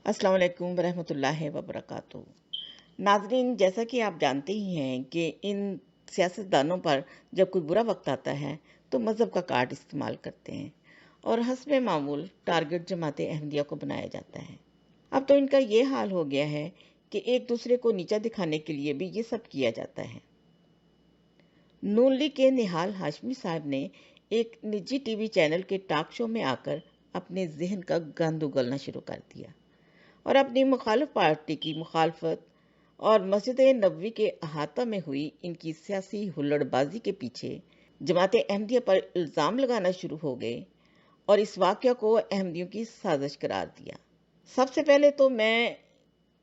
अस्सलाम वालेकुम वरहमतुल्लाहि वबरकातुहू। नाज़रीन, जैसा कि आप जानते ही हैं कि इन सियासतदानों पर जब कोई बुरा वक्त आता है तो मज़हब का कार्ड इस्तेमाल करते हैं और हस्बे मामूल टारगेट जमात अहमदिया को बनाया जाता है। अब तो इनका ये हाल हो गया है कि एक दूसरे को नीचा दिखाने के लिए भी ये सब किया जाता है। नून लीग के निहाल हाशमी साहब ने एक निजी टीवी चैनल के टॉक शो में आकर अपने जहन का गंद उगलना शुरू कर दिया और अपनी मुखालिफ पार्टी की मुखालफत और मस्जिद नबवी के अहाता में हुई इनकी सियासी हुल्लड़बाजी के पीछे जमात अहमदिया पर इल्ज़ाम लगाना शुरू हो गए और इस वाक़या को अहमदियों की साजिश करार दिया। सबसे पहले तो मैं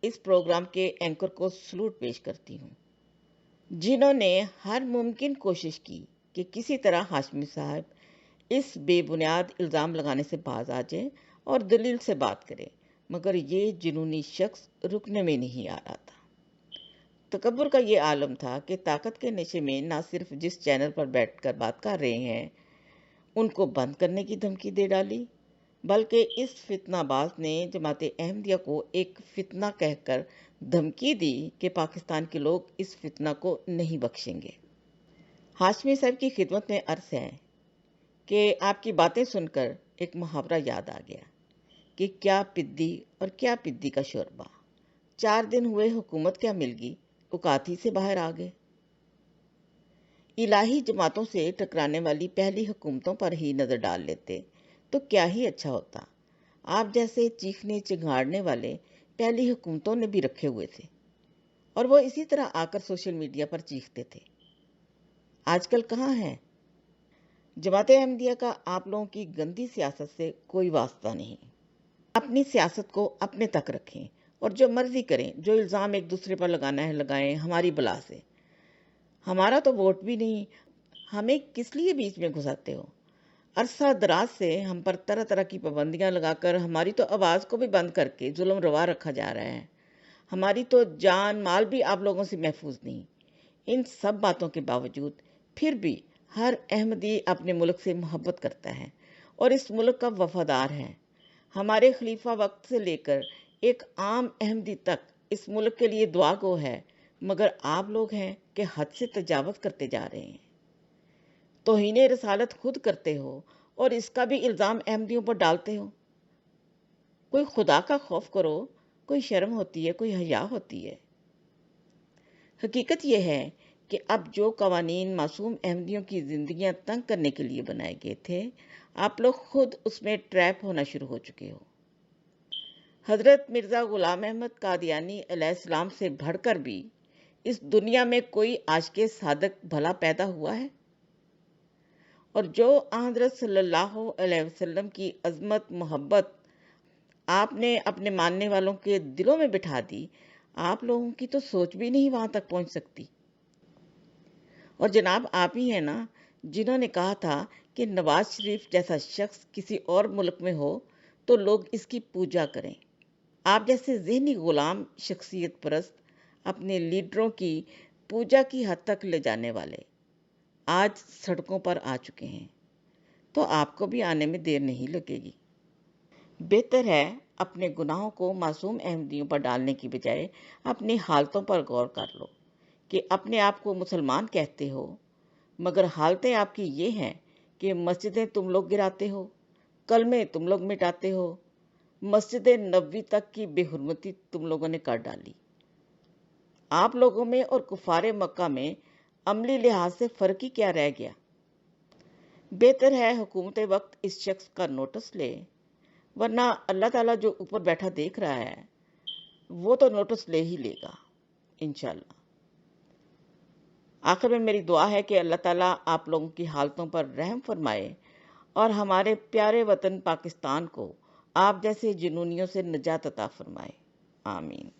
इस प्रोग्राम के एंकर को सलूट पेश करती हूँ, जिन्होंने हर मुमकिन कोशिश की कि किसी तरह हाशमी साहब इस बेबुनियाद इल्ज़ाम लगाने से बाज आ जाए और दलील से बात करें, मगर ये जुनूनी शख्स रुकने में नहीं आ रहा था। तकब्बुर का ये आलम था कि ताकत के नशे में ना सिर्फ जिस चैनल पर बैठकर बात कर रहे हैं उनको बंद करने की धमकी दे डाली, बल्कि इस फितनाबाज ने जमात अहमदिया को एक फितना कहकर धमकी दी कि पाकिस्तान के लोग इस फितना को नहीं बख्शेंगे। हाशमी साहब की खिदमत में अर्ज है कि आपकी बातें सुनकर एक मुहावरा याद आ गया कि क्या पिद्दी और क्या पिद्दी का शोरबा, 4 दिन हुए हुकूमत क्या मिल गई, औकाती से बाहर आ गए। इलाही जमातों से टकराने वाली पहली हुकूमतों पर ही नज़र डाल लेते तो क्या ही अच्छा होता। आप जैसे चीखने चिंगाड़ने वाले पहली हुकूमतों ने भी रखे हुए थे और वो इसी तरह आकर सोशल मीडिया पर चीखते थे। आजकल कहाँ है? जमात अहमदिया का आप लोगों की गंदी सियासत से कोई वास्ता नहीं। अपनी सियासत को अपने तक रखें और जो मर्जी करें, जो इल्ज़ाम एक दूसरे पर लगाना है लगाएं, हमारी बला से। हमारा तो वोट भी नहीं, हमें किस लिए बीच में घुसाते हो? अरसा दराज से हम पर तरह तरह की पाबंदियां लगाकर हमारी तो आवाज़ को भी बंद करके जुल्म रवा रखा जा रहा है। हमारी तो जान माल भी आप लोगों से महफूज नहीं। इन सब बातों के बावजूद फिर भी हर अहमदी अपने मुल्क से मोहब्बत करता है और इस मुल्क का वफादार है। हमारे खलीफा वक्त से लेकर एक आम अहमदी तक इस मुल्क के लिए दुआ गो है, मगर आप लोग हैं कि हद से तजावत करते जा रहे हैं। तौहीन रसालत खुद करते हो और इसका भी इल्ज़ाम अहमदियों पर डालते हो। कोई खुदा का खौफ करो, कोई शर्म होती है, कोई हया होती है। हकीकत यह है कि अब जो कवानीन मासूम अहमदियों की ज़िंदगियां तंग करने के लिए बनाए गए थे, आप लोग खुद उसमें ट्रैप होना शुरू हो चुके हो। हज़रत मिर्ज़ा ग़ुलाम अहमद कादियानी अलैहिस्सलाम से बढ़कर भी इस दुनिया में कोई आशिक़े सादक भला पैदा हुआ है? और जो हज़रत सल्लल्लाहु अलैहि वसल्लम की अज़मत मोहब्बत आपने अपने मानने वालों के दिलों में बिठा दी, आप लोगों की तो सोच भी नहीं वहां तक पहुंच सकती। और जनाब आप ही हैं ना जिन्होंने कहा था कि नवाज शरीफ जैसा शख्स किसी और मुल्क में हो तो लोग इसकी पूजा करें। आप जैसे ज़हनी गुलाम शख्सियत परस्त अपने लीडरों की पूजा की हद तक ले जाने वाले आज सड़कों पर आ चुके हैं, तो आपको भी आने में देर नहीं लगेगी। बेहतर है अपने गुनाहों को मासूम अहमदियों पर डालने की बजाय अपनी हालतों पर गौर कर लो कि अपने आप को मुसलमान कहते हो, मगर हालतें आपकी ये हैं कि मस्जिदें तुम लोग गिराते हो, कलमे तुम लोग मिटाते हो, मस्जिद नबवी तक की बेहुरमती तुम लोगों ने कर डाली। आप लोगों में और कुफारे मक्का में अमली लिहाज से फ़र्क ही क्या रह गया? बेहतर है हुकूमत वक्त इस शख्स का नोटिस ले, वरना अल्लाह ताला जो ऊपर बैठा देख रहा है वो तो नोटिस ले ही लेगा इंशाल्लाह। आखिर में मेरी दुआ है कि अल्लाह ताला आप लोगों की हालतों पर रहम फरमाए और हमारे प्यारे वतन पाकिस्तान को आप जैसे जुनूनियों से निजात अता फरमाए। आमीन।